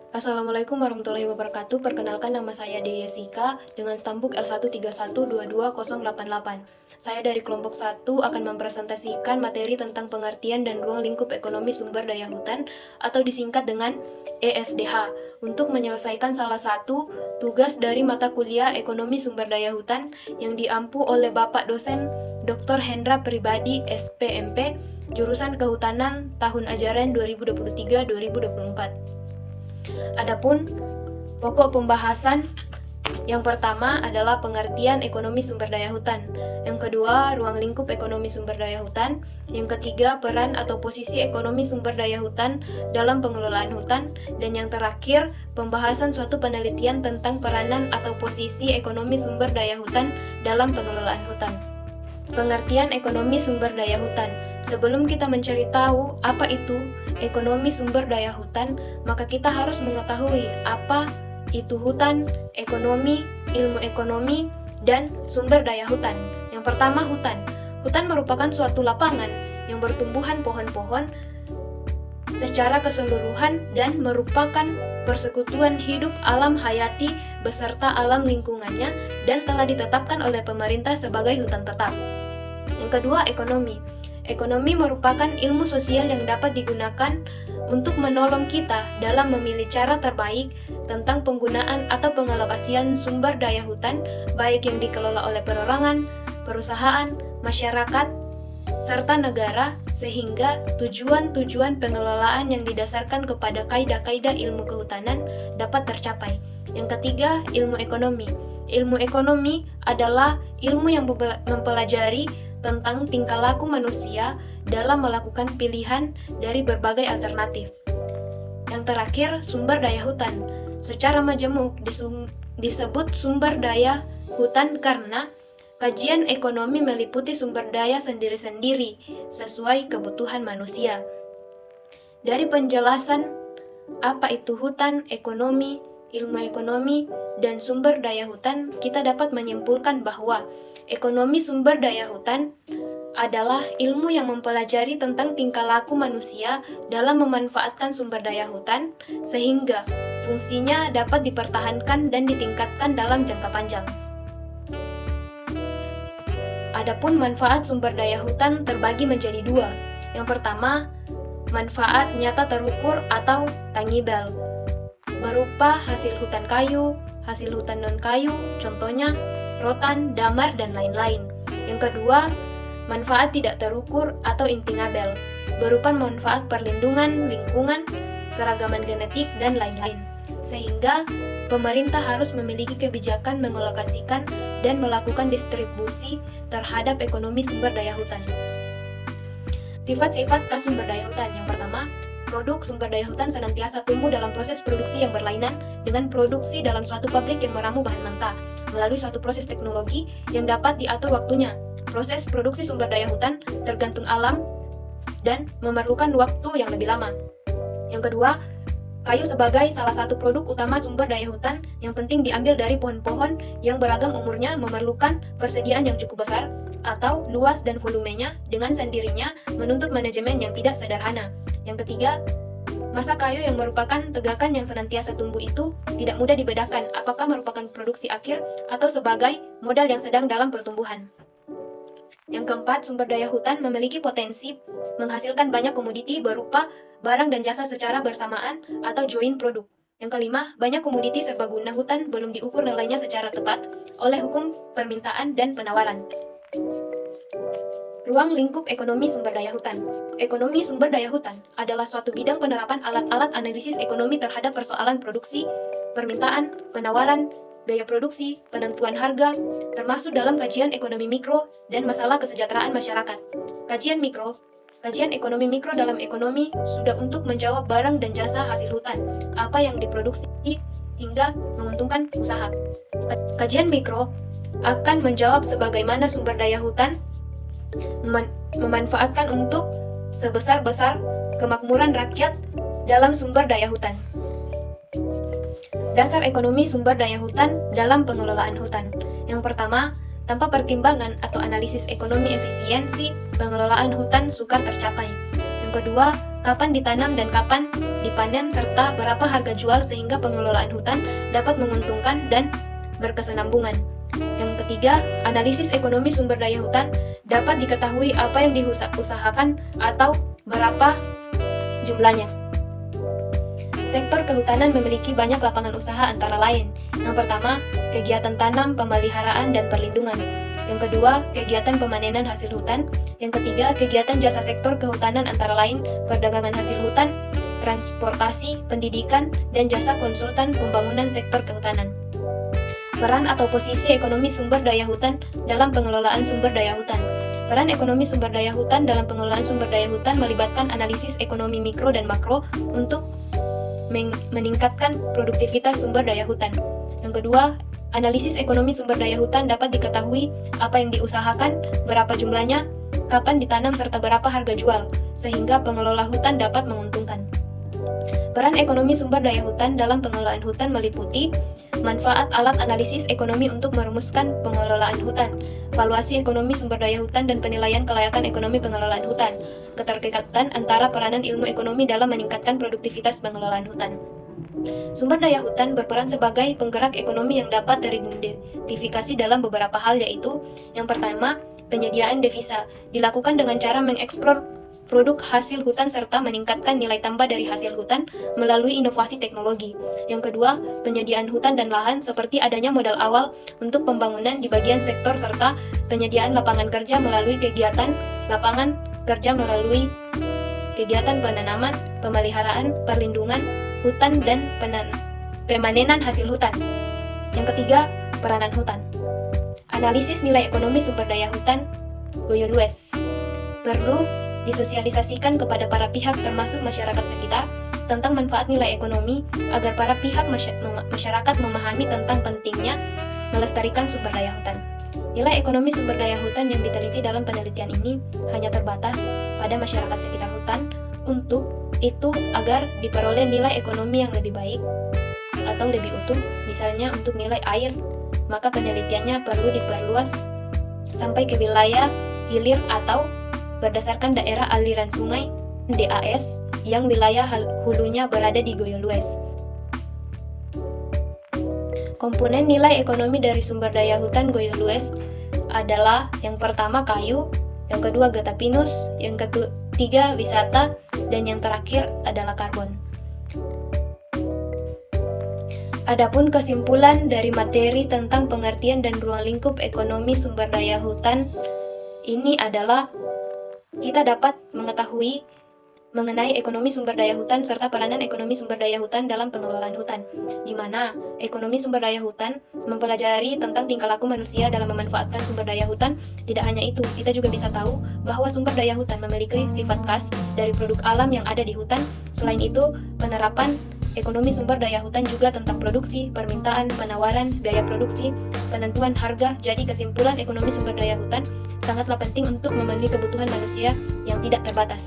Assalamualaikum warahmatullahi wabarakatuh. Perkenalkan, nama saya Deyesika dengan stambuk L131222088. Saya dari kelompok 1 akan mempresentasikan materi tentang pengertian dan ruang lingkup ekonomi sumber daya hutan atau disingkat dengan ESDH untuk menyelesaikan salah satu tugas dari mata kuliah Ekonomi Sumber Daya Hutan yang diampu oleh Bapak dosen Dr. Hendra Pribadi SPMP jurusan Kehutanan tahun ajaran 2023-2024. Adapun pokok pembahasan yang pertama adalah pengertian ekonomi sumber daya hutan, yang kedua ruang lingkup ekonomi sumber daya hutan, yang ketiga peran atau posisi ekonomi sumber daya hutan dalam pengelolaan hutan, dan yang terakhir pembahasan suatu penelitian tentang peranan atau posisi ekonomi sumber daya hutan dalam pengelolaan hutan. Pengertian ekonomi sumber daya hutan. Sebelum kita mencari tahu apa itu ekonomi sumber daya hutan, maka kita harus mengetahui apa itu hutan, ekonomi, ilmu ekonomi, dan sumber daya hutan. Yang pertama, hutan. Hutan merupakan suatu lapangan yang bertumbuhan pohon-pohon secara keseluruhan dan merupakan persekutuan hidup alam hayati beserta alam lingkungannya dan telah ditetapkan oleh pemerintah sebagai hutan tetap. Yang kedua, ekonomi. Ekonomi merupakan ilmu sosial yang dapat digunakan untuk menolong kita dalam memilih cara terbaik tentang penggunaan atau pengalokasian sumber daya hutan, baik yang dikelola oleh perorangan, perusahaan, masyarakat, serta negara, sehingga tujuan-tujuan pengelolaan yang didasarkan kepada kaidah-kaidah ilmu kehutanan dapat tercapai. Yang ketiga, ilmu ekonomi. Ilmu ekonomi adalah ilmu yang mempelajari tentang tingkah laku manusia dalam melakukan pilihan dari berbagai alternatif. Yang terakhir, sumber daya hutan. Secara majemuk disebut sumber daya hutan karena kajian ekonomi meliputi sumber daya sendiri-sendiri sesuai kebutuhan manusia. Dari penjelasan apa itu hutan, ekonomi, ilmu ekonomi, dan sumber daya hutan, kita dapat menyimpulkan bahwa ekonomi sumber daya hutan adalah ilmu yang mempelajari tentang tingkah laku manusia dalam memanfaatkan sumber daya hutan, sehingga fungsinya dapat dipertahankan dan ditingkatkan dalam jangka panjang. Adapun manfaat sumber daya hutan terbagi menjadi dua. Yang pertama, manfaat nyata terukur atau tangible, berupa hasil hutan kayu, hasil hutan non-kayu, contohnya rotan, damar, dan lain-lain. Yang kedua, manfaat tidak terukur atau intangible, berupa manfaat perlindungan lingkungan, keragaman genetik, dan lain-lain. Sehingga pemerintah harus memiliki kebijakan mengalokasikan dan melakukan distribusi terhadap ekonomi sumber daya hutan. Sifat-sifat khas sumber daya hutan. Yang pertama, produk sumber daya hutan senantiasa tumbuh dalam proses produksi yang berlainan dengan produksi dalam suatu pabrik yang meramu bahan mentah melalui suatu proses teknologi yang dapat diatur waktunya. Proses produksi sumber daya hutan tergantung alam dan memerlukan waktu yang lebih lama. Yang kedua, kayu sebagai salah satu produk utama sumber daya hutan yang penting diambil dari pohon-pohon yang beragam umurnya memerlukan persediaan yang cukup besar atau luas dan volumenya dengan sendirinya menuntut manajemen yang tidak sederhana. Yang ketiga, masa kayu yang merupakan tegakan yang senantiasa tumbuh itu tidak mudah dibedakan apakah merupakan produksi akhir atau sebagai modal yang sedang dalam pertumbuhan. Yang keempat, sumber daya hutan memiliki potensi menghasilkan banyak komoditi berupa barang dan jasa secara bersamaan atau joint produk. Yang kelima, banyak komoditi serbaguna hutan belum diukur nilainya secara tepat oleh hukum permintaan dan penawaran. Ruang lingkup ekonomi sumber daya hutan. Ekonomi sumber daya hutan adalah suatu bidang penerapan alat-alat analisis ekonomi terhadap persoalan produksi, permintaan, penawaran, biaya produksi, penentuan harga, termasuk dalam kajian ekonomi mikro dan masalah kesejahteraan masyarakat. Kajian ekonomi mikro dalam ekonomi sudah untuk menjawab barang dan jasa hasil hutan, apa yang diproduksi hingga menguntungkan usaha. Kajian mikro akan menjawab sebagaimana sumber daya hutan memanfaatkan untuk sebesar-besar kemakmuran rakyat dalam sumber daya hutan. Dasar ekonomi sumber daya hutan dalam pengelolaan hutan. Yang pertama, tanpa pertimbangan atau analisis ekonomi efisiensi, pengelolaan hutan sukar tercapai. Yang kedua, kapan ditanam dan kapan dipanen, serta berapa harga jual sehingga pengelolaan hutan dapat menguntungkan dan berkesinambungan. Yang ketiga, analisis ekonomi sumber daya hutan dapat diketahui apa yang diusahakan atau berapa jumlahnya. Sektor kehutanan memiliki banyak lapangan usaha antara lain. Yang pertama, kegiatan tanam, pemeliharaan, dan perlindungan. Yang kedua, kegiatan pemanenan hasil hutan. Yang ketiga, kegiatan jasa sektor kehutanan antara lain perdagangan hasil hutan, transportasi, pendidikan, dan jasa konsultan pembangunan sektor kehutanan. Peran atau posisi ekonomi sumber daya hutan dalam pengelolaan sumber daya hutan. Peran ekonomi sumber daya hutan dalam pengelolaan sumber daya hutan melibatkan analisis ekonomi mikro dan makro untuk meningkatkan produktivitas sumber daya hutan. Yang kedua, analisis ekonomi sumber daya hutan dapat diketahui apa yang diusahakan, berapa jumlahnya, kapan ditanam, serta berapa harga jual, sehingga pengelola hutan dapat menguntungkan. Peran ekonomi sumber daya hutan dalam pengelolaan hutan meliputi manfaat alat analisis ekonomi untuk merumuskan pengelolaan hutan, valuasi ekonomi sumber daya hutan dan penilaian kelayakan ekonomi pengelolaan hutan, keterkaitan antara peranan ilmu ekonomi dalam meningkatkan produktivitas pengelolaan hutan. Sumber daya hutan berperan sebagai penggerak ekonomi yang dapat teridentifikasi dalam beberapa hal, yaitu yang pertama, penyediaan devisa dilakukan dengan cara mengeksplor produk hasil hutan serta meningkatkan nilai tambah dari hasil hutan melalui inovasi teknologi. Yang kedua, penyediaan hutan dan lahan seperti adanya modal awal untuk pembangunan di bagian sektor serta penyediaan lapangan kerja melalui kegiatan lapangan kerja melalui kegiatan penanaman, pemeliharaan, perlindungan hutan dan pemanenan hasil hutan. Yang ketiga, peranan hutan. Analisis nilai ekonomi sumber daya hutan Goyo-Lues perlu disosialisasikan kepada para pihak termasuk masyarakat sekitar tentang manfaat nilai ekonomi agar para pihak masyarakat memahami tentang pentingnya melestarikan sumber daya hutan. Nilai ekonomi sumber daya hutan yang diteliti dalam penelitian ini hanya terbatas pada masyarakat sekitar hutan. Untuk itu, agar diperoleh nilai ekonomi yang lebih baik atau lebih utuh, misalnya untuk nilai air, maka penelitiannya perlu diperluas sampai ke wilayah hilir atau berdasarkan daerah aliran sungai DAS yang wilayah hulunya berada di Goyo-Lues. Komponen nilai ekonomi dari sumber daya hutan Goyo-Lues adalah yang pertama kayu, yang kedua getah pinus, yang ketiga wisata, dan yang terakhir adalah karbon. Adapun kesimpulan dari materi tentang pengertian dan ruang lingkup ekonomi sumber daya hutan ini adalah kita dapat mengetahui mengenai ekonomi sumber daya hutan serta peranan ekonomi sumber daya hutan dalam pengelolaan hutan, di mana ekonomi sumber daya hutan mempelajari tentang tingkah laku manusia dalam memanfaatkan sumber daya hutan. Tidak hanya itu, kita juga bisa tahu bahwa sumber daya hutan memiliki sifat khas dari produk alam yang ada di hutan. Selain itu, penerapan ekonomi sumber daya hutan juga tentang produksi, permintaan, penawaran, biaya produksi, penentuan harga. Jadi kesimpulan ekonomi sumber daya hutan sangatlah penting untuk memenuhi kebutuhan manusia yang tidak terbatas.